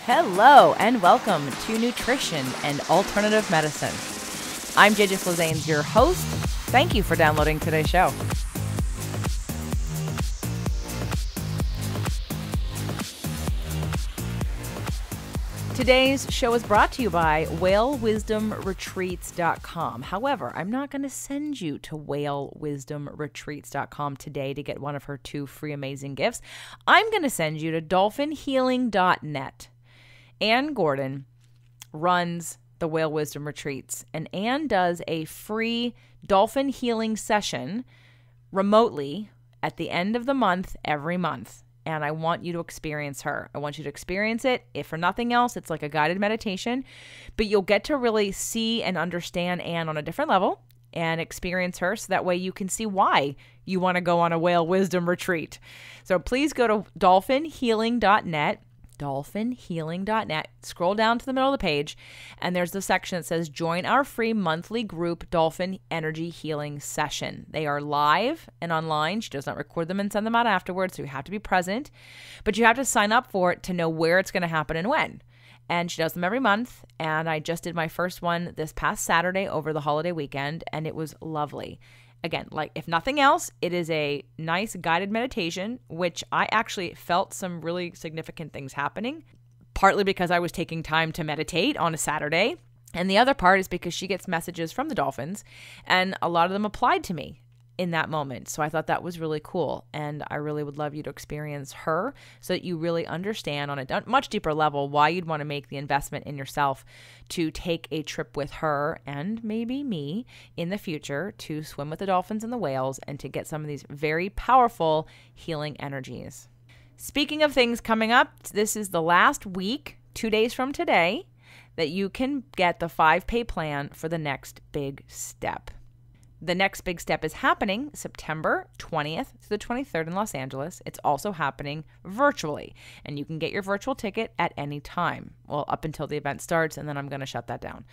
Hello and welcome to Nutrition and Alternative Medicine. I'm JJ Flizanes, your host. Thank you for downloading today's show. Today's show is brought to you by WhaleWisdomRetreats.com. However, I'm not going to send you to WhaleWisdomRetreats.com today to get one of her 2 free amazing gifts. I'm going to send you to DolphinHealing.net. Anne Gordon runs the Whale Wisdom Retreats, and Anne does a free dolphin healing session remotely at the end of the month every month. And I want you to experience her. I want you to experience it. If for nothing else, it's like a guided meditation, but you'll get to really see and understand Anne on a different level and experience her, so that way you can see why you want to go on a Whale Wisdom Retreat. So please go to dolphinhealing.net. dolphinhealing.net. Scroll down to the middle of the page, and there's the section that says join our free monthly group Dolphin Energy Healing Session. They are live and online. She does not record them and send them out afterwards, so you have to be present, but you have to sign up for it to know where it's going to happen and when. And she does them every month, and I just did my first one this past Saturday over the holiday weekend, and it was lovely. Again, like if nothing else, it is a nice guided meditation, which I actually felt some really significant things happening, partly because I was taking time to meditate on a Saturday. And the other part is because she gets messages from the dolphins, and a lot of them applied to me in that moment. So I thought that was really cool. And I really would love you to experience her so that you really understand on a much deeper level why you'd want to make the investment in yourself to take a trip with her and maybe me in the future to swim with the dolphins and the whales and to get some of these very powerful healing energies. Speaking of things coming up, this is the last week, 2 days from today, that you can get the 5-pay plan for the next big step. The next big step is happening September 20th to the 23rd in Los Angeles. It's also happening virtually, and you can get your virtual ticket at any time. Well, up until the event starts, and then I'm going to shut that down.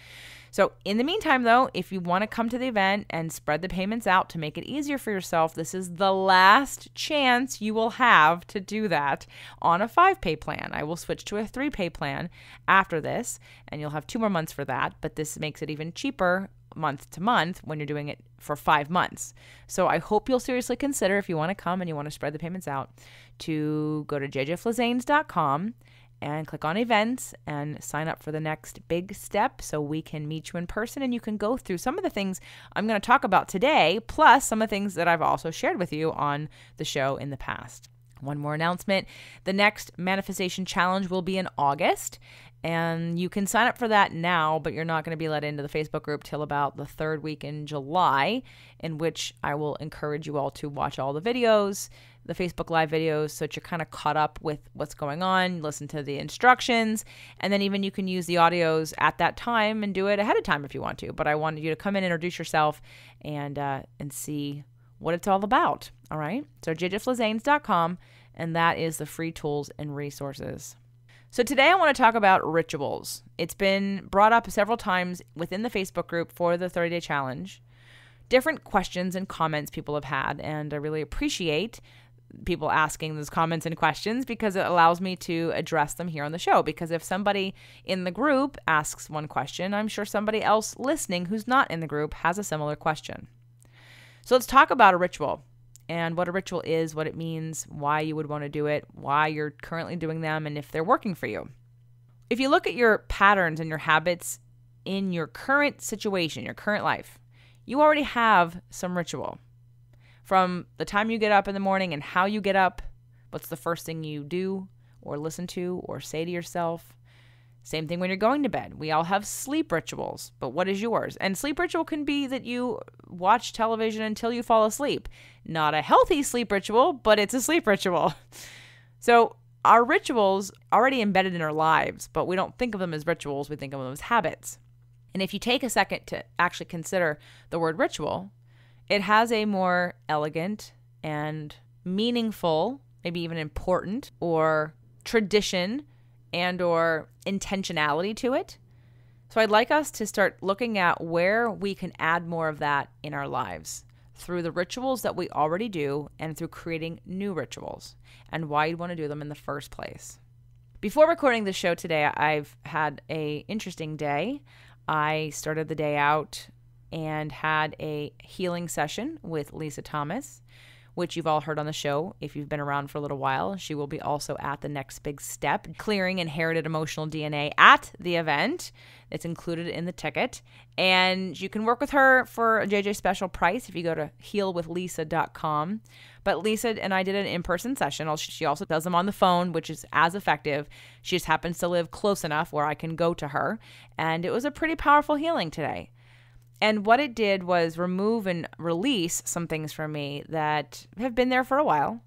So in the meantime, though, if you want to come to the event and spread the payments out to make it easier for yourself, this is the last chance you will have to do that on a 5-pay plan. I will switch to a 3-pay plan after this, and you'll have 2 more months for that, but this makes it even cheaper month to month when you're doing it for 5 months. So I hope you'll seriously consider, if you want to come and you want to spread the payments out, to go to jjflizanes.com and click on events and sign up for the next big step so we can meet you in person and you can go through some of the things I'm going to talk about today, plus some of the things that I've also shared with you on the show in the past. One more announcement. The next Manifestation Challenge will be in August, and you can sign up for that now, but you're not going to be let into the Facebook group till about the 3rd week in July, in which I will encourage you all to watch all the videos, the Facebook Live videos, so that you're kind of caught up with what's going on, listen to the instructions, and then even you can use the audios at that time and do it ahead of time if you want to. But I wanted you to come in, introduce yourself, and see what it's all about. All right? So jjflizanes.com, and that is the free tools and resources. So today I want to talk about rituals. It's been brought up several times within the Facebook group for the 30-day challenge. Different questions and comments people have had, and I really appreciate people asking those comments and questions because it allows me to address them here on the show. Because if somebody in the group asks one question, I'm sure somebody else listening who's not in the group has a similar question. So let's talk about a ritual and what a ritual is, what it means, why you would want to do it, why you're currently doing them, and if they're working for you. If you look at your patterns and your habits in your current situation, your current life, you already have some ritual. From the time you get up in the morning and how you get up, what's the first thing you do or listen to or say to yourself. Same thing when you're going to bed. We all have sleep rituals, but what is yours? And sleep ritual can be that you watch television until you fall asleep. Not a healthy sleep ritual, but it's a sleep ritual. So our rituals are already embedded in our lives, but we don't think of them as rituals. We think of them as habits. And if you take a second to actually consider the word ritual, it has a more elegant and meaningful, maybe even important, or tradition and or intentionality to it. So I'd like us to start looking at where we can add more of that in our lives through the rituals that we already do and through creating new rituals and why you'd want to do them in the first place. Before recording the show today, I've had a interesting day. I started the day out and had a healing session with Lisa Thomas, which you've all heard on the show if you've been around for a little while. She will be also at the Next Big Step, clearing inherited emotional DNA at the event. It's included in the ticket. And you can work with her for a JJ special price if you go to healwithlisa.com. But Lisa and I did an in-person session. She also does them on the phone, which is as effective. She just happens to live close enough where I can go to her. And it was a pretty powerful healing today. And what it did was remove and release some things from me that have been there for a while.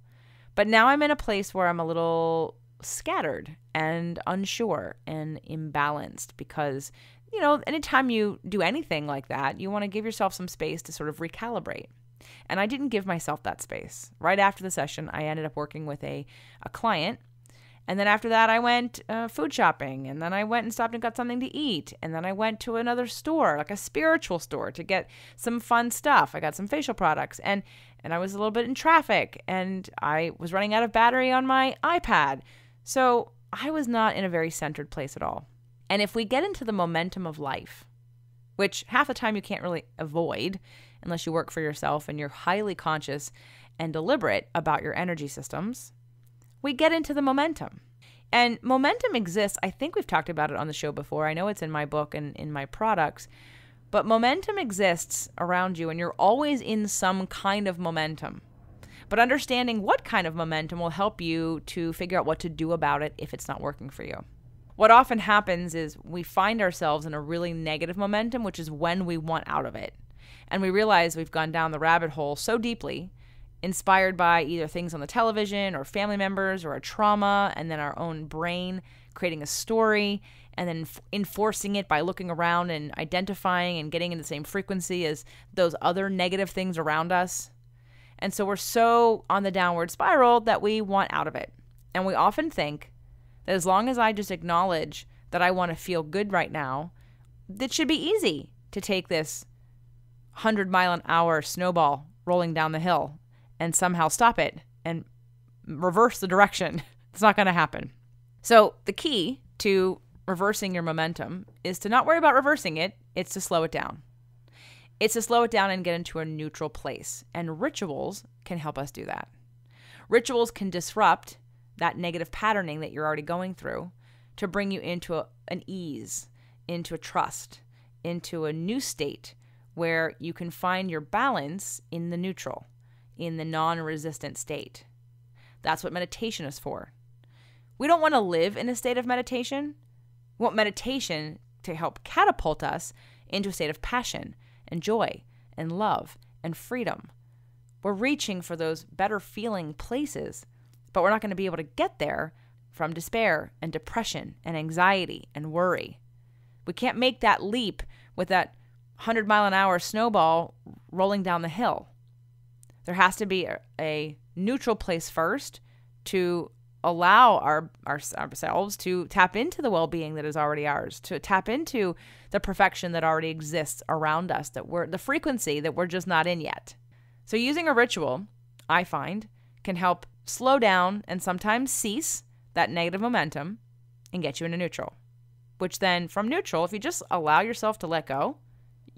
But now I'm in a place where I'm a little scattered and unsure and imbalanced because, you know, anytime you do anything like that, you want to give yourself some space to sort of recalibrate. And I didn't give myself that space. Right after the session, I ended up working with a client. And then after that, I went food shopping. And then I went and stopped and got something to eat. And then I went to another store, like a spiritual store, to get some fun stuff. I got some facial products. And I was a little bit in traffic. And I was running out of battery on my iPad. So I was not in a very centered place at all. And if we get into the momentum of life, which half the time you can't really avoid unless you work for yourself and you're highly conscious and deliberate about your energy systems, we get into the momentum. And momentum exists. I think we've talked about it on the show before. I know it's in my book and in my products, but momentum exists around you and you're always in some kind of momentum. But understanding what kind of momentum will help you to figure out what to do about it if it's not working for you. What often happens is we find ourselves in a really negative momentum, which is when we want out of it. And we realize we've gone down the rabbit hole so deeply, inspired by either things on the television or family members or a trauma, and then our own brain creating a story and then enforcing it by looking around and identifying and getting in the same frequency as those other negative things around us. And so we're so on the downward spiral that we want out of it. And we often think that as long as I just acknowledge that I want to feel good right now, it should be easy to take this 100-mile-an-hour snowball rolling down the hill and somehow stop it and reverse the direction. It's not going to happen. So the key to reversing your momentum is to not worry about reversing it. It's to slow it down. It's to slow it down and get into a neutral place. And rituals can help us do that. Rituals can disrupt that negative patterning that you're already going through to bring you into an ease, into a trust, into a new state where you can find your balance in the neutral, in the non-resistant state. That's what meditation is for. We don't want to live in a state of meditation. We want meditation to help catapult us into a state of passion and joy and love and freedom. We're reaching for those better feeling places, but we're not going to be able to get there from despair and depression and anxiety and worry. We can't make that leap with that 100-mile-an-hour snowball rolling down the hill. There has to be a neutral place first to allow ourselves to tap into the well-being that is already ours, to tap into the perfection that already exists around us, that we're the frequency that we're just not in yet. So using a ritual, I find, can help slow down and sometimes cease that negative momentum and get you into neutral. Which then, from neutral, if you just allow yourself to let go,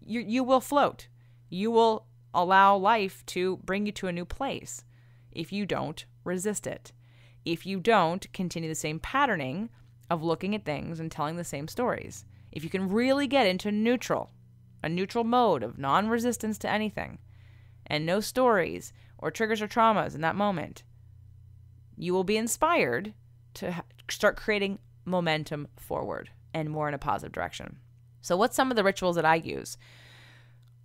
you will float. You will allow life to bring you to a new place if you don't resist it. If you don't continue the same patterning of looking at things and telling the same stories. If you can really get into neutral, a neutral mode of non-resistance to anything, and no stories or triggers or traumas in that moment, you will be inspired to start creating momentum forward and more in a positive direction. So what's some of the rituals that I use?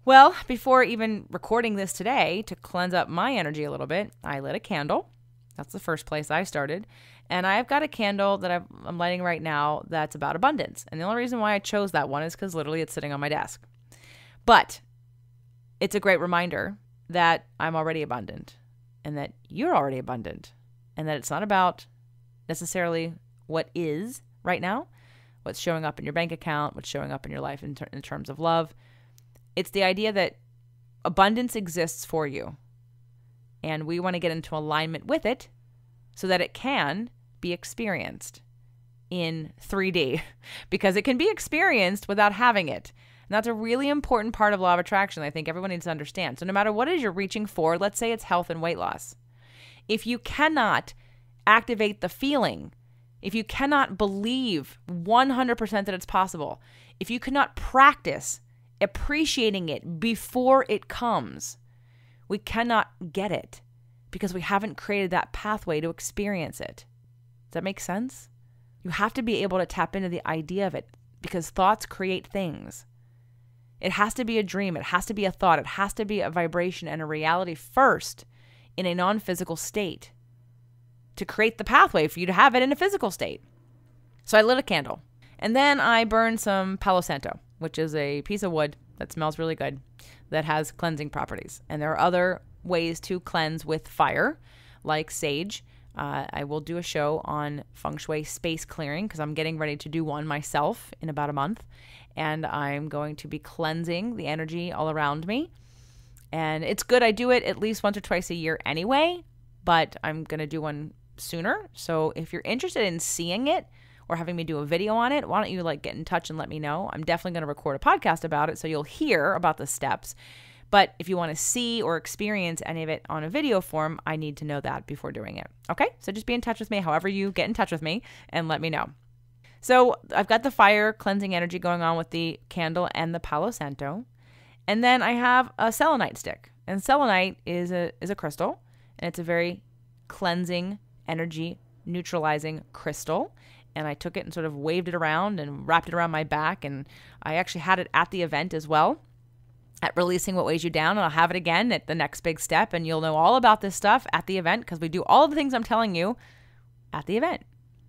Well, before even recording this today, to cleanse up my energy a little bit, I lit a candle. That's the first place I started. And I've got a candle that I'm lighting right now that's about abundance. And the only reason why I chose that one is because literally it's sitting on my desk. But it's a great reminder that I'm already abundant and that you're already abundant and that it's not about necessarily what is right now, what's showing up in your bank account, what's showing up in your life in terms of love. It's the idea that abundance exists for you. And we want to get into alignment with it so that it can be experienced. in 3D because it can be experienced without having it. And that's a really important part of law of attraction I think everyone needs to understand. So no matter what it is you're reaching for, let's say it's health and weight loss. If you cannot activate the feeling, if you cannot believe 100% that it's possible, if you cannot practice appreciating it before it comes, we cannot get it because we haven't created that pathway to experience it. Does that make sense? You have to be able to tap into the idea of it because thoughts create things. It has to be a dream. It has to be a thought. It has to be a vibration and a reality first in a non-physical state to create the pathway for you to have it in a physical state. So I lit a candle and then I burned some Palo Santo, which is a piece of wood that smells really good that has cleansing properties. And there are other ways to cleanse with fire, like sage. I will do a show on feng shui space clearing because I'm getting ready to do one myself in about a month. And I'm going to be cleansing the energy all around me. And it's good. I do it at least once or twice a year anyway, but I'm going to do one sooner. So if you're interested in seeing it or having me do a video on it, why don't you get in touch and let me know? I'm definitely going to record a podcast about it so you'll hear about the steps. But if you want to see or experience any of it on a video form, I need to know that before doing it. Okay? So just be in touch with me however you get in touch with me and let me know. So I've got the fire cleansing energy going on with the candle and the Palo Santo. And then I have a selenite stick. And selenite is a crystal, and it's a very cleansing, energy neutralizing crystal. And I took it and sort of waved it around and wrapped it around my back. And I actually had it at the event as well, at Releasing What Weighs You Down. And I'll have it again at the next big step. And you'll know all about this stuff at the event because we do all of the things I'm telling you at the event.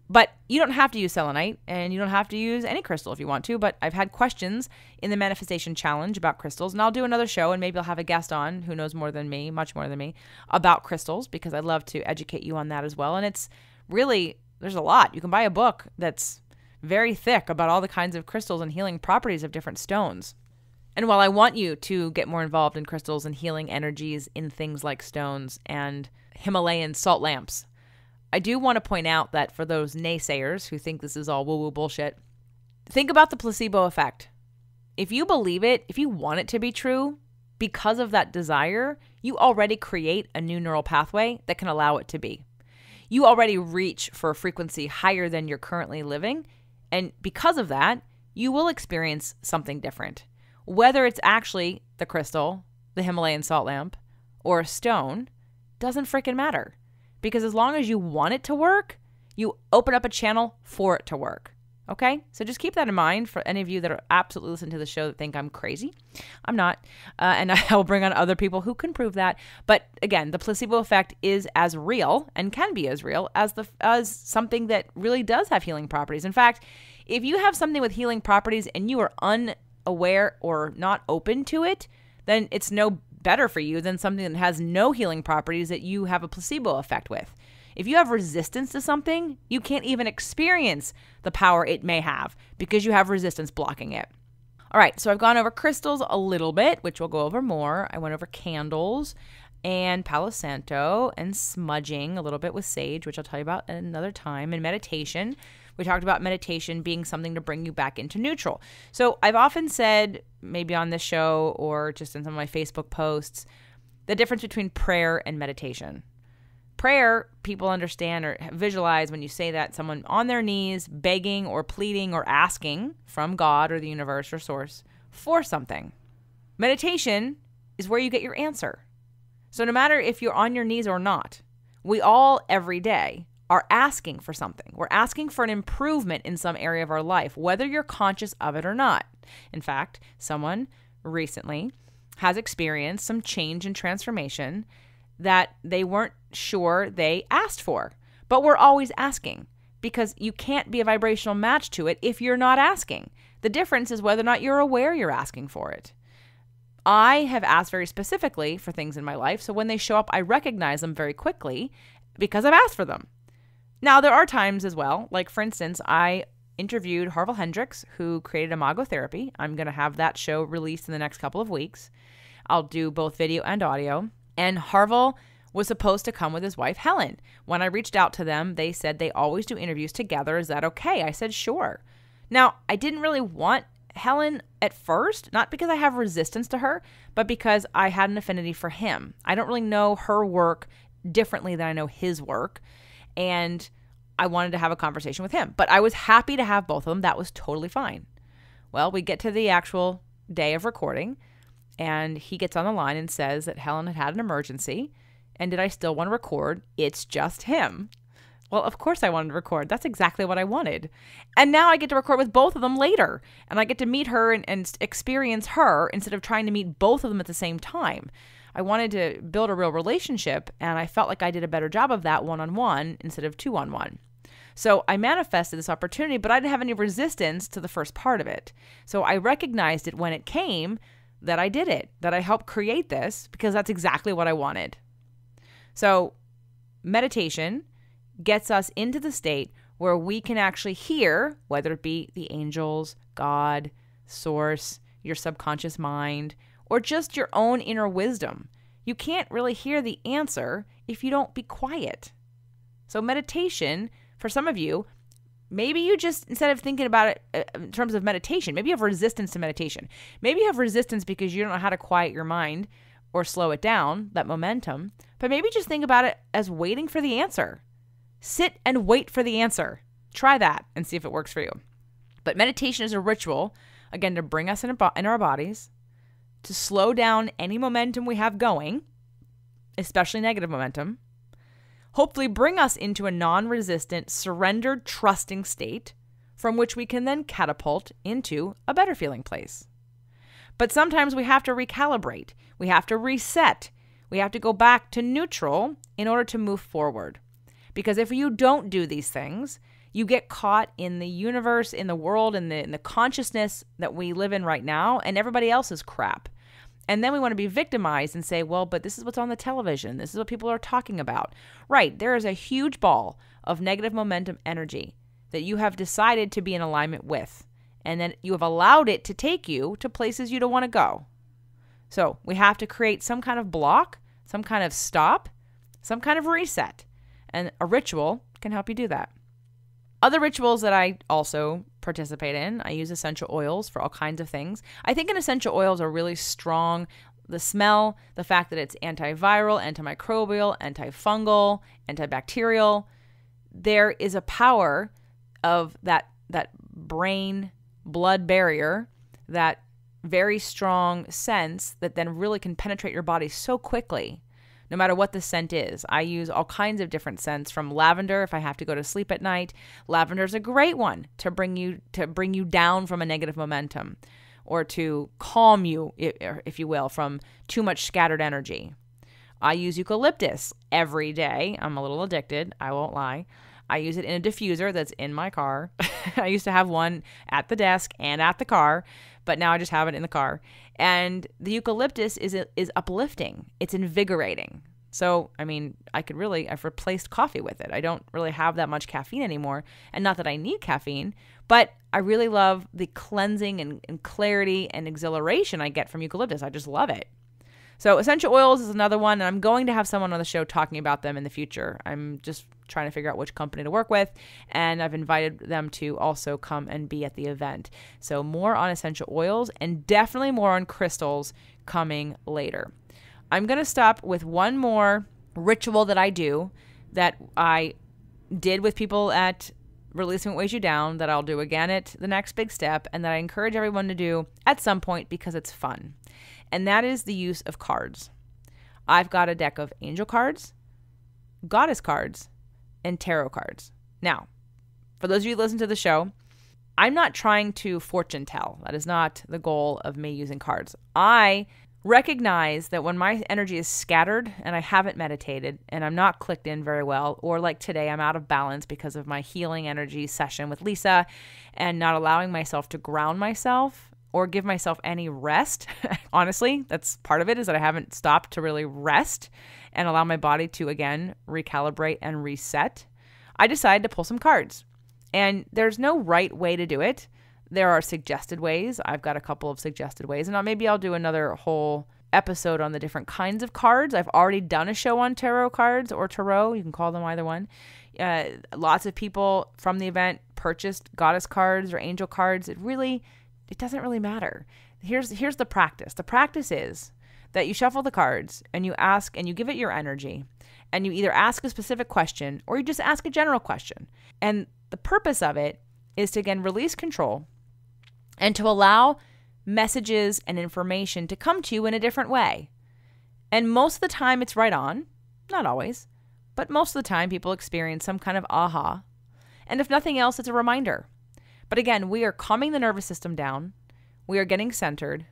But you don't have to use selenite, and you don't have to use any crystal if you want to. But I've had questions in the Manifestation Challenge about crystals, and I'll do another show, and maybe I'll have a guest on who knows more than me, much more than me, about crystals, because I'd love to educate you on that as well. And it's really, there's a lot. You can buy a book that's very thick about all the kinds of crystals and healing properties of different stones. And while I want you to get more involved in crystals and healing energies in things like stones and Himalayan salt lamps, I do want to point out that for those naysayers who think this is all woo-woo bullshit, think about the placebo effect. If you believe it, if you want it to be true, because of that desire, you already create a new neural pathway that can allow it to be. You already reach for a frequency higher than you're currently living, and because of that, you will experience something different. Whether it's actually the crystal, the Himalayan salt lamp, or a stone, doesn't freaking matter. Because as long as you want it to work, you open up a channel for it to work. Okay? So just keep that in mind for any of you that are absolutely listening to the show that think I'm crazy. I'm not. And I'll bring on other people who can prove that. But again, the placebo effect is as real and can be as real as something that really does have healing properties. In fact, if you have something with healing properties and you are unaware or not open to it, then it's no better for you than something that has no healing properties that you have a placebo effect with. If you have resistance to something, you can't even experience the power it may have because you have resistance blocking it. All right, so I've gone over crystals a little bit, which we'll go over more. I went over candles and Palo Santo and smudging a little bit with sage, which I'll tell you about at another time, and meditation. We talked about meditation being something to bring you back into neutral. So I've often said, maybe on this show or just in some of my Facebook posts, the difference between prayer and meditation. Prayer, people understand or visualize when you say that someone on their knees begging or pleading or asking from God or the universe or source for something. Meditation is where you get your answer. So no matter if you're on your knees or not, we all every day are asking for something. We're asking for an improvement in some area of our life, whether you're conscious of it or not. In fact, someone recently has experienced some change and transformation that they weren't sure they asked for. But we're always asking because you can't be a vibrational match to it if you're not asking. The difference is whether or not you're aware you're asking for it. I have asked very specifically for things in my life, so when they show up, I recognize them very quickly because I've asked for them. Now, there are times as well, like for instance, I interviewed Harville Hendrix, who created Imago Therapy. I'm going to have that show released in the next couple of weeks. I'll do both video and audio. And Harville was supposed to come with his wife, Helen. When I reached out to them, they said they always do interviews together. Is that okay? I said, sure. Now, I didn't really want Helen at first, not because I have resistance to her, but because I had an affinity for him. I don't really know her work differently than I know his work. And I wanted to have a conversation with him. But I was happy to have both of them. That was totally fine. Well, we get to the actual day of recording, and he gets on the line and says that Helen had had an emergency. And did I still want to record? It's just him. Well, of course I wanted to record. That's exactly what I wanted. And now I get to record with both of them later. And I get to meet her and experience her instead of trying to meet both of them at the same time. I wanted to build a real relationship, and I felt like I did a better job of that one-on-one instead of two-on-one. So I manifested this opportunity, but I didn't have any resistance to the first part of it. So I recognized it when it came that I did it, that I helped create this because that's exactly what I wanted. So meditation gets us into the state where we can actually hear, whether it be the angels, God, source, your subconscious mind, or just your own inner wisdom. You can't really hear the answer if you don't be quiet. So meditation, for some of you, maybe you just, instead of thinking about it in terms of meditation, maybe you have resistance to meditation. Maybe you have resistance because you don't know how to quiet your mind or slow it down, that momentum. But maybe just think about it as waiting for the answer. Sit and wait for the answer. Try that and see if it works for you. But meditation is a ritual, again, to bring us in our bodies, to slow down any momentum we have going, especially negative momentum, hopefully bring us into a non-resistant, surrendered, trusting state from which we can then catapult into a better feeling place. But sometimes we have to recalibrate. We have to reset. We have to go back to neutral in order to move forward. Because if you don't do these things, you get caught in the universe, in the world, in the consciousness that we live in right now, and everybody else's crap. And then we want to be victimized and say, well, but this is what's on the television. This is what people are talking about. Right. There is a huge ball of negative momentum energy that you have decided to be in alignment with. And then you have allowed it to take you to places you don't want to go. So we have to create some kind of block, some kind of stop, some kind of reset. And a ritual can help you do that. Other rituals that I also participate in, I use essential oils for all kinds of things. I think an essential oils are really strong. The smell, the fact that it's antiviral, antimicrobial, antifungal, antibacterial. There is a power of that brain-blood barrier, that very strong sense that then really can penetrate your body so quickly. No matter what the scent is. I use all kinds of different scents, from lavender if I have to go to sleep at night. Lavender is a great one to bring you down from a negative momentum, or to calm you, if you will, from too much scattered energy. I use eucalyptus every day. I'm a little addicted, I won't lie. I use it in a diffuser that's in my car. I used to have one at the desk and at the car, but now I just have it in the car. And the eucalyptus is uplifting. It's invigorating. So, I mean, I've replaced coffee with it. I don't really have that much caffeine anymore. And not that I need caffeine, but I really love the cleansing and clarity and exhilaration I get from eucalyptus. I just love it. So essential oils is another one, and I'm going to have someone on the show talking about them in the future. I'm just trying to figure out which company to work with, and I've invited them to also come and be at the event. So more on essential oils and definitely more on crystals coming later. I'm going to stop with one more ritual that I do, that I did with people at Releasing What Weighs You Down, that I'll do again at the next big step, and that I encourage everyone to do at some point because it's fun. And that is the use of cards. I've got a deck of angel cards, goddess cards, and tarot cards. Now, for those of you who listen to the show, I'm not trying to fortune tell. That is not the goal of me using cards. I recognize that when my energy is scattered and I haven't meditated and I'm not clicked in very well, or like today, I'm out of balance because of my healing energy session with Lisa and not allowing myself to ground myself or give myself any rest. Honestly, that's part of it, is that I haven't stopped to really rest and allow my body to, again, recalibrate and reset. I decided to pull some cards. And there's no right way to do it. There are suggested ways. I've got a couple of suggested ways. And maybe I'll do another whole episode on the different kinds of cards. I've already done a show on tarot cards or tarot. You can call them either one. Lots of people from the event purchased goddess cards or angel cards. It doesn't really matter. Here's the practice. The practice is that you shuffle the cards and you ask and you give it your energy, and you either ask a specific question or you just ask a general question. And the purpose of it is to, again, release control and to allow messages and information to come to you in a different way. And most of the time it's right on, not always, but most of the time people experience some kind of aha. And if nothing else, it's a reminder. But again, we are calming the nervous system down. We are getting centered.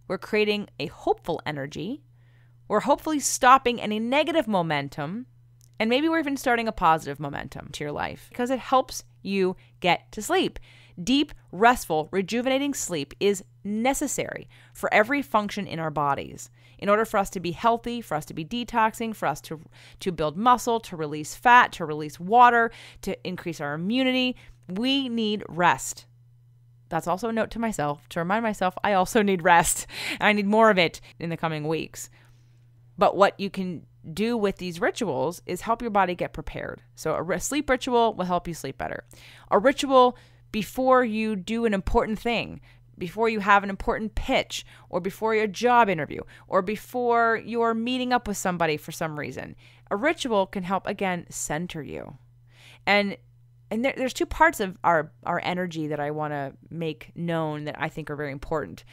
We're creating a hopeful energy. We're hopefully stopping any negative momentum. And maybe we're even starting a positive momentum to your life because it helps you get to sleep. Deep, restful, rejuvenating sleep is necessary for every function in our bodies. In order for us to be healthy, for us to be detoxing, for us to build muscle, to release fat, to release water, to increase our immunity, we need rest. That's also a note to myself, to remind myself I also need rest. I need more of it in the coming weeks. But what you can do with these rituals is help your body get prepared. So a sleep ritual will help you sleep better. A ritual before you do an important thing, before you have an important pitch, or before your job interview, or before you're meeting up with somebody for some reason. A ritual can help, again, center you. And there's two parts of our energy that I want to make known that I think are very important.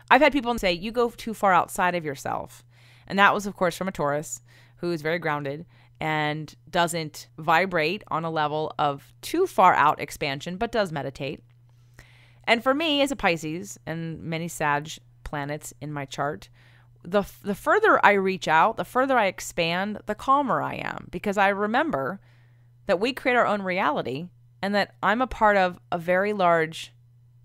I've had people say, you go too far outside of yourself. And that was, of course, from a Taurus who is very grounded and doesn't vibrate on a level of too far out expansion, but does meditate. And for me, as a Pisces and many Sag planets in my chart, the further I reach out, the further I expand, the calmer I am, because I remember that we create our own reality and that I'm a part of a very large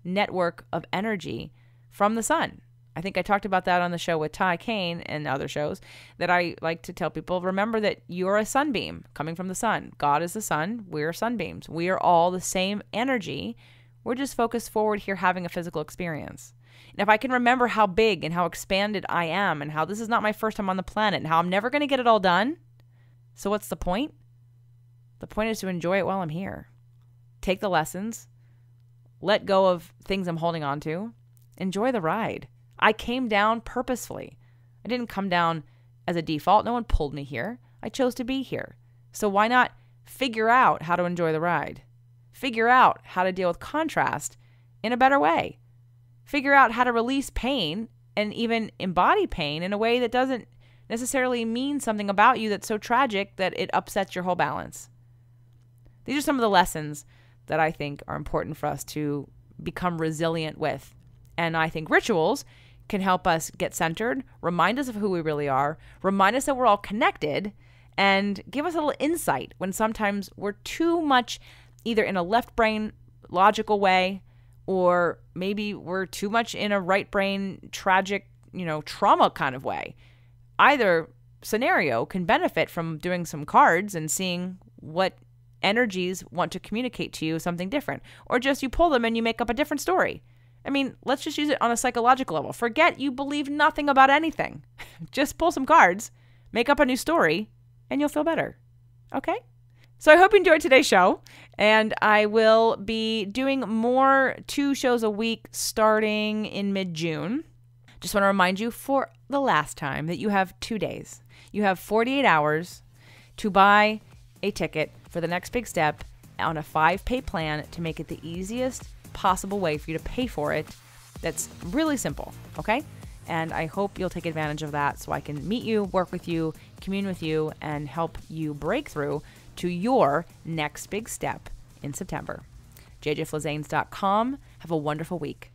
network of energy from the sun. I think I talked about that on the show with Ty Kane and other shows, that I like to tell people, remember that you're a sunbeam coming from the sun. God is the sun. We're sunbeams. We are all the same energy. We're just focused forward here having a physical experience. And if I can remember how big and how expanded I am and how this is not my first time on the planet and how I'm never going to get it all done, so what's the point? The point is to enjoy it while I'm here. Take the lessons. Let go of things I'm holding on to. Enjoy the ride. I came down purposefully. I didn't come down as a default. No one pulled me here. I chose to be here. So why not figure out how to enjoy the ride? Figure out how to deal with contrast in a better way. Figure out how to release pain and even embody pain in a way that doesn't necessarily mean something about you that's so tragic that it upsets your whole balance. These are some of the lessons that I think are important for us to become resilient with. And I think rituals can help us get centered, remind us of who we really are, remind us that we're all connected, and give us a little insight when sometimes we're too much either in a left brain logical way, or maybe we're too much in a right brain tragic, trauma kind of way. Either scenario can benefit from doing some cards and seeing what energies want to communicate to you something different, or just you pull them and you make up a different story. I mean, let's just use it on a psychological level. Forget you believe nothing about anything. Just pull some cards, make up a new story, and you'll feel better. Okay? So I hope you enjoyed today's show, and I will be doing more 2 shows a week starting in mid-June. Just want to remind you for the last time that you have 2 days. You have 48 hours to buy a ticket for the next big step on a 5-pay plan to make it the easiest possible way for you to pay for it. That's really simple, okay? And I hope you'll take advantage of that so I can meet you, work with you, commune with you, and help you break through to your next big step in September. jjflazanes.com. Have a wonderful week.